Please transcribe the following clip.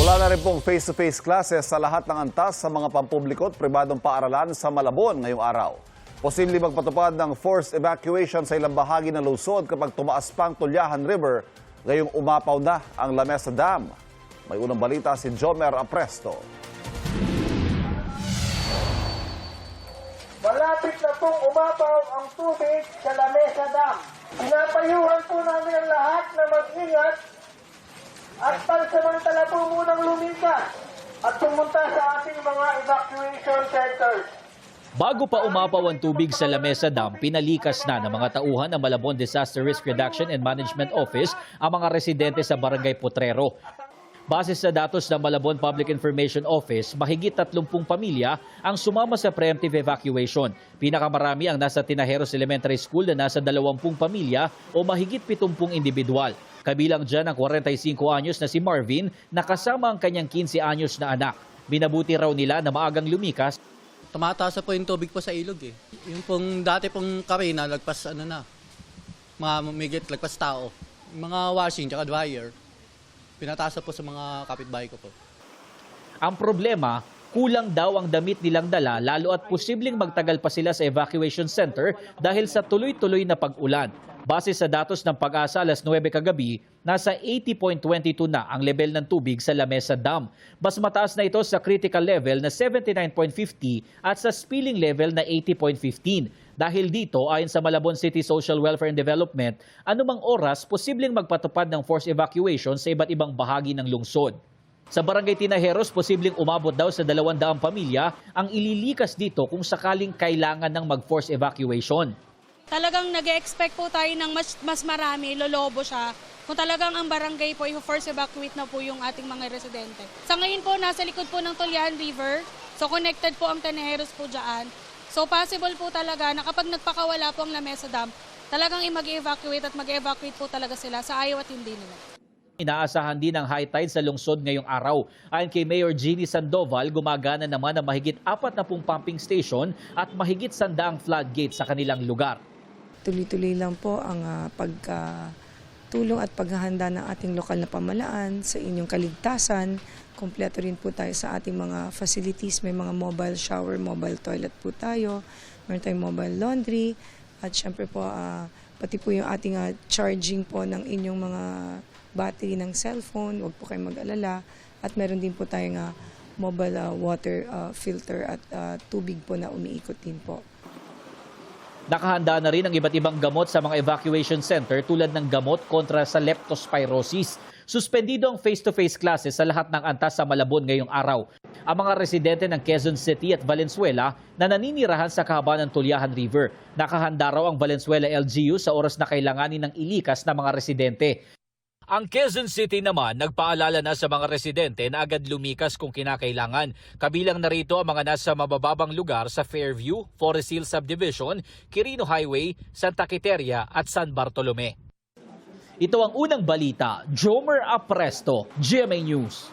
Wala na rin pong face-to-face classes sa lahat ng antas sa mga pampubliko at pribadong paaralan sa Malabon ngayong araw. Posible magpatupad ng forced evacuation sa ilang bahagi ng lungsod kapag tumaas pang Tulyahan River ngayong umapaw na ang La Mesa Dam. May unang balita si Jomer Apresto. Malapit na pong umapaw ang tubig sa La Mesa Dam. Pinapayuhan po namin ang lahat na mag-ingat at pansamantala po munang lumintas at pumunta sa ating mga evacuation centers. Bago pa umapaw ang tubig sa La Mesa Dam, pinalikas na ng mga tauhan ng Malabon Disaster Risk Reduction and Management Office ang mga residente sa Barangay Potrero. Base sa datos ng Malabon Public Information Office, mahigit 30 pamilya ang sumama sa preemptive evacuation. Pinakamarami ang nasa Tinajeros Elementary School na nasa 20 pamilya o mahigit 70 individual. Kabilang dyan ang 45 anyos na si Marvin na kasama ang kanyang 15 anyos na anak. Binabuti raw nila na maagang lumikas. Tumataas po yung tubig po sa ilog eh. Yung pong dati pong kami na lagpas lagpas tao. Mga washing tsaka dryer. Pinataas po sa mga kapitbahay ko po. Ang problema, kulang daw ang damit nilang dala lalo at posibleng magtagal pa sila sa evacuation center dahil sa tuloy-tuloy na pag-ulan. Base sa datos ng Pag-asa alas 9 kagabi, nasa 80.22 na ang level ng tubig sa La Mesa Dam. Mas mataas na ito sa critical level na 79.50 at sa spilling level na 80.15. Dahil dito, ayon sa Malabon City Social Welfare and Development, anumang oras posibleng magpatupad ng forced evacuation sa iba't ibang bahagi ng lungsod. Sa Barangay Tinajeros, posibleng umabot daw sa 200 pamilya ang ililikas dito kung sakaling kailangan ng mag-forced evacuation. Talagang nag-expect po tayo ng mas marami, lolobo siya. Kung talagang ang barangay po, i-force evacuate na po yung ating mga residente. Sa ngayon po, nasa likod po ng Tulyahan River. So connected po ang Tinajeros po dyan. So possible po talaga na kapag nagpakawala po ang La Mesa Dam, talagang mag-evacuate at mag-evacuate po talaga sila sa ayaw at hindi nila. Inaasahan din ang high tide sa lungsod ngayong araw. Ayon kay Mayor Jeannie Sandoval, gumagana naman ang mahigit 40 pumping station at mahigit 100 floodgate sa kanilang lugar. Tuloy-tuloy lang po ang pagtulong at paghahanda ng ating lokal na pamahalaan sa inyong kaligtasan. Kompleto rin po tayo sa ating mga facilities. May mga mobile shower, mobile toilet po tayo. Meron tayong mobile laundry. At syempre po, pati po yung ating charging po ng inyong mga battery ng cellphone. Huwag po kayong mag-alala. At meron din po tayong mobile water filter at tubig po na umiikot din po. Nakahanda na rin ang iba't ibang gamot sa mga evacuation center tulad ng gamot kontra sa leptospirosis. Suspendido ang face-to-face classes sa lahat ng antas sa Malabon ngayong araw. Ang mga residente ng Quezon City at Valenzuela na naninirahan sa kahabaan ng Tulyahan River. Nakahanda raw ang Valenzuela LGU sa oras na kailanganin ng ilikas ng mga residente. Ang Quezon City naman nagpaalala na sa mga residente na agad lumikas kung kinakailangan. Kabilang na rito ang mga nasa mabababang lugar sa Fairview, Forest Hill Subdivision, Quirino Highway, Santa Quiteria at San Bartolome. Ito ang unang balita. Jomer Apresto, GMA News.